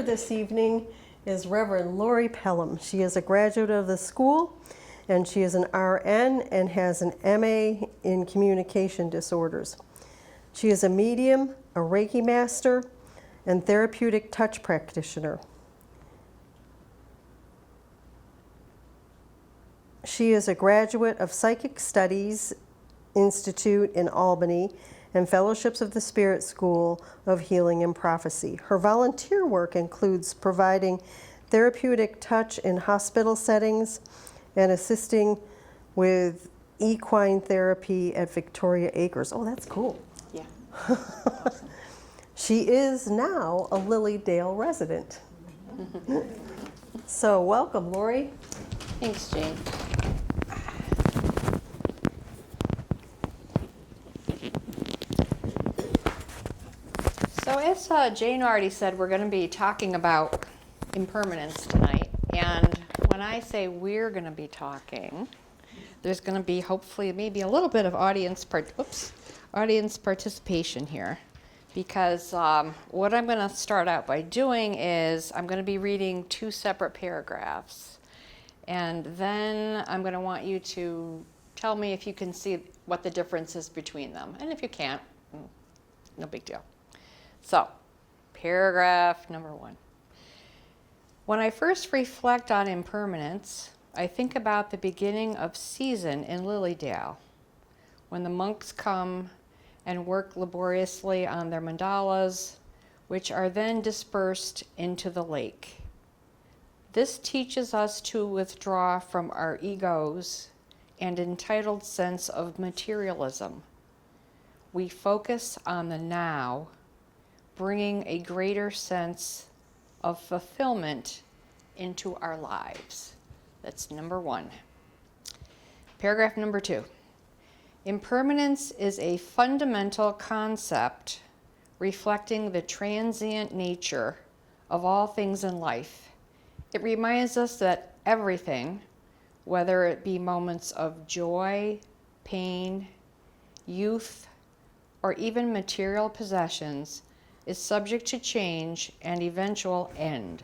This evening is Reverend Laurie Pelham. She is a graduate of the school, and she is an RN and has an MA in communication disorders. She is a medium, a Reiki master, and therapeutic touch practitioner. She is a graduate of Psychic Studies Institute in Albany and Fellowships of the Spirit School of Healing and Prophecy. Her volunteer work includes providing therapeutic touch in hospital settings and assisting with equine therapy at Victoria Acres. Oh, that's cool. Yeah. She is now a Lilydale resident. So welcome, Laurie. Thanks, Jane. So as Jane already said, we're going to be talking about impermanence tonight. And when I say we're going to be talking, there's going to be hopefully maybe a little bit of audience participation here. Because what I'm going to start out by doing is I'm going to be reading two separate paragraphs. And then I'm going to want you to tell me if you can see what the difference is between them. And if you can't, no big deal. So, paragraph number 1. When I first reflect on impermanence, I think about the beginning of season in Lilydale, when the monks come and work laboriously on their mandalas, which are then dispersed into the lake. This teaches us to withdraw from our egos and entitled sense of materialism. We focus on the now, bringing a greater sense of fulfillment into our lives. That's number 1. Paragraph number 2. Impermanence is a fundamental concept reflecting the transient nature of all things in life. It reminds us that everything, whether it be moments of joy, pain, youth, or even material possessions, is subject to change and eventual end.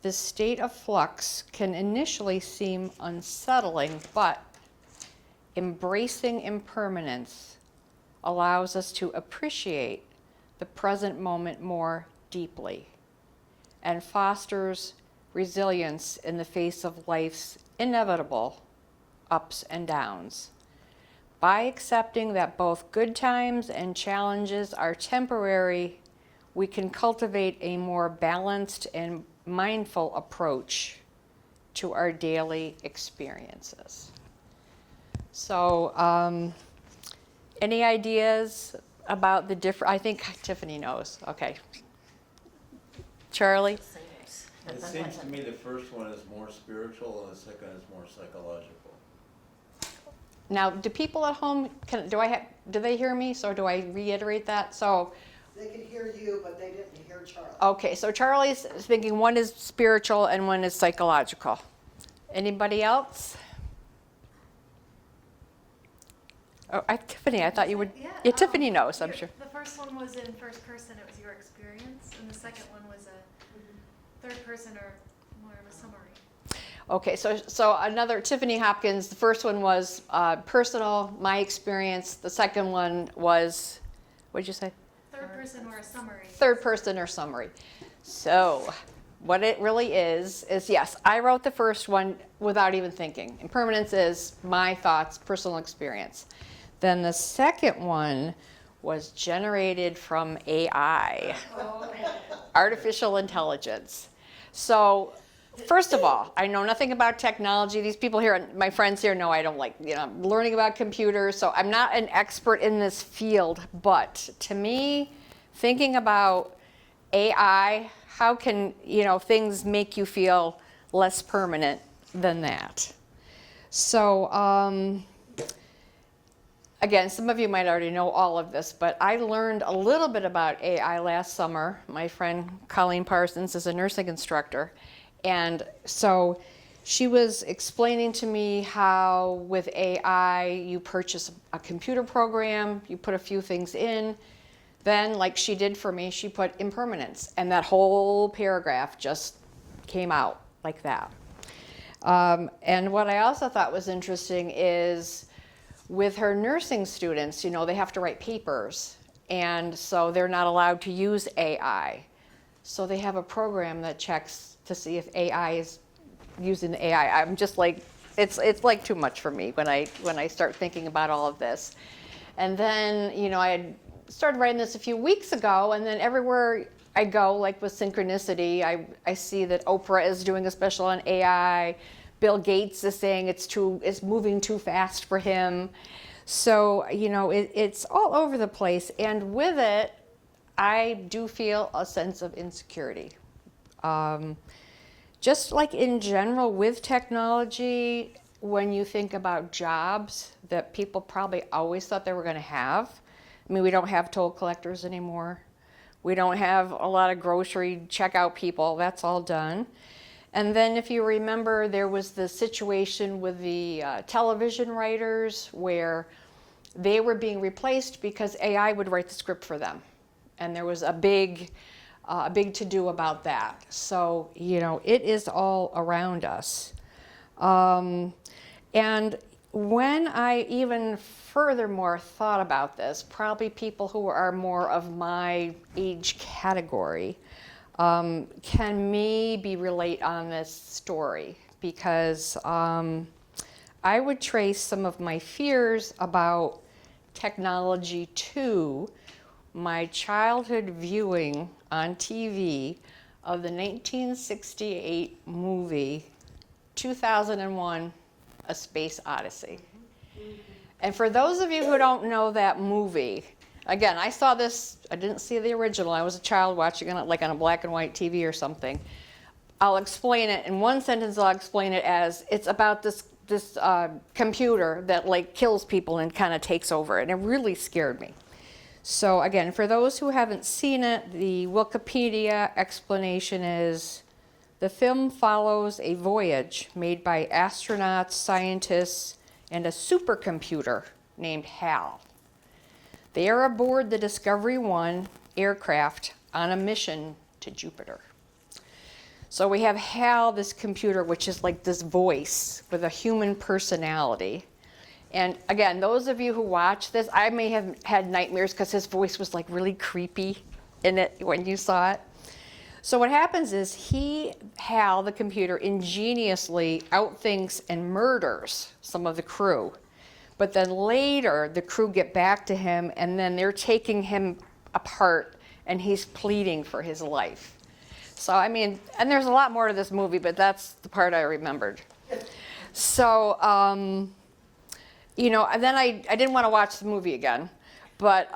This state of flux can initially seem unsettling, but embracing impermanence allows us to appreciate the present moment more deeply and fosters resilience in the face of life's inevitable ups and downs. By accepting that both good times and challenges are temporary, we can cultivate a more balanced and mindful approach to our daily experiences. So, any ideas about the different? I think Tiffany knows. Okay. Charlie? It seems to me the first one is more spiritual and the second is more psychological. Now, do people at home, do they hear me? So do I reiterate that? So They can hear you, but they didn't hear Charlie. okay, so Charlie's thinking one is spiritual and one is psychological. Anybody else? Oh, Tiffany, I thought you would. Yeah, Tiffany knows, I'm sure. The first one was in first person, it was your experience, and the second one was a third person or more of a summary. Okay, so another, Tiffany Hopkins, the first one was personal, my experience. The second one was, what did you say? Third person or a summary. Third person or summary. So what it really is yes, I wrote the first one without even thinking. Impermanence is my thoughts, personal experience. Then the second one was generated from AI, artificial intelligence. So first of all, I know nothing about technology. These people here, my friends here, know I don't like, I'm learning about computers, so I'm not an expert in this field. But to me, thinking about AI, how can, things make you feel less permanent than that? So, again, some of you might already know all of this, but I learned a little bit about AI last summer. My friend Colleen Parsons is a nursing instructor. And so she was explaining to me how with AI, you purchase a computer program, you put a few things in, then, like she did for me, she put impermanence, and that whole paragraph just came out like that. And what I also thought was interesting is with her nursing students, they have to write papers, and so they're not allowed to use AI. So they have a program that checks to see if AI is using the AI. I'm just like, it's like too much for me when I start thinking about all of this. And then, I had started writing this a few weeks ago, and then everywhere I go, like with Synchronicity, I see that Oprah is doing a special on AI. Bill Gates is saying it's moving too fast for him. So, it's all over the place. And with it, I do feel a sense of insecurity. Just like in general with technology, when you think about jobs that people probably always thought they were going to have, I mean, we don't have toll collectors anymore. We don't have a lot of grocery checkout people. That's all done. And then if you remember, there was the situation with the television writers where they were being replaced because AI would write the script for them. And there was a big to-do about that. So, it is all around us. And when I even furthermore thought about this, probably people who are more of my age category can maybe relate on this story, because I would trace some of my fears about technology to my childhood viewing on TV of the 1968 movie 2001: A Space Odyssey. And for those of you who don't know that movie, again, I saw this, I didn't see the original. I was a child watching it like on a black and white TV or something. I'll explain it in one sentence. I'll explain it as it's about this computer that like kills people and kind of takes over, and it really scared me. So again, for those who haven't seen it, the Wikipedia explanation is the film follows a voyage made by astronauts, scientists, and a supercomputer named HAL. They are aboard the Discovery 1 aircraft on a mission to Jupiter. So we have HAL, this computer, which is like this voice with a human personality. And again, those of you who watch this, I may have had nightmares because his voice was like really creepy in it when you saw it. So what happens is HAL, the computer, ingeniously outthinks and murders some of the crew. But then later, the crew get back to him, and then they're taking him apart, and he's pleading for his life. So, I mean, and there's a lot more to this movie, but that's the part I remembered. So, and then I didn't want to watch the movie again, but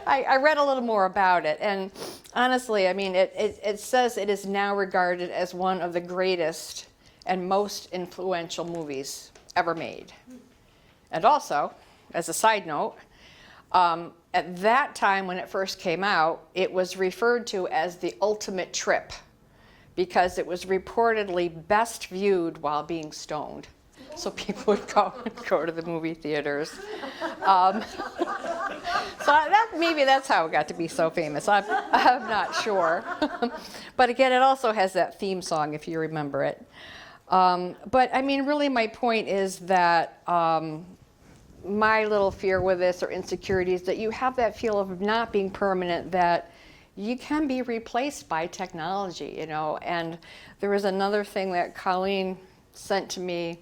I read a little more about it. And honestly, I mean, it says it is now regarded as one of the greatest and most influential movies ever made. And also, as a side note, at that time when it first came out, it was referred to as the ultimate trip because it was reportedly best viewed while being stoned. So people would go to the movie theaters. So maybe that's how it got to be so famous. I'm not sure. But again, it also has that theme song, if you remember it. But I mean, really my point is that my little fear with this or insecurity is that you have that feel of not being permanent, that you can be replaced by technology, And there was another thing that Colleen sent to me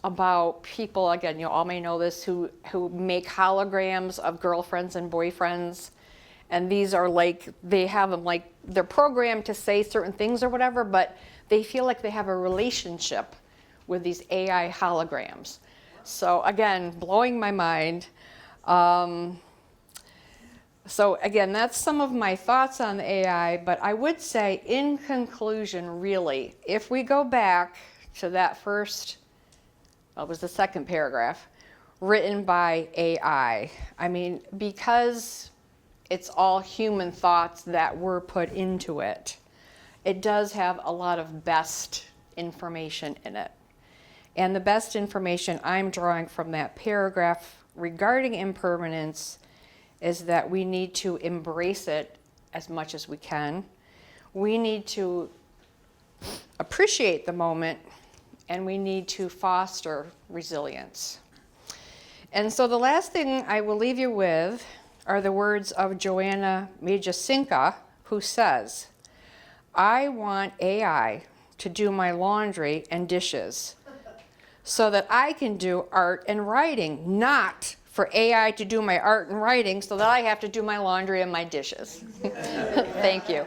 about people, again, you all may know this, who make holograms of girlfriends and boyfriends. And these are like, they have them like, they're programmed to say certain things or whatever, but they feel like they have a relationship with these AI holograms. So again, blowing my mind. So again, that's some of my thoughts on the AI, but I would say in conclusion, really, if we go back to that first, it was the second paragraph, written by AI. I mean, because it's all human thoughts that were put into it, it does have a lot of best information in it. And the best information I'm drawing from that paragraph regarding impermanence is that we need to embrace it as much as we can. We need to appreciate the moment, and we need to foster resilience. And so the last thing I will leave you with are the words of Joanna Majasinka, who says, "I want AI to do my laundry and dishes so that I can do art and writing, not for AI to do my art and writing so that I have to do my laundry and my dishes." Thank you.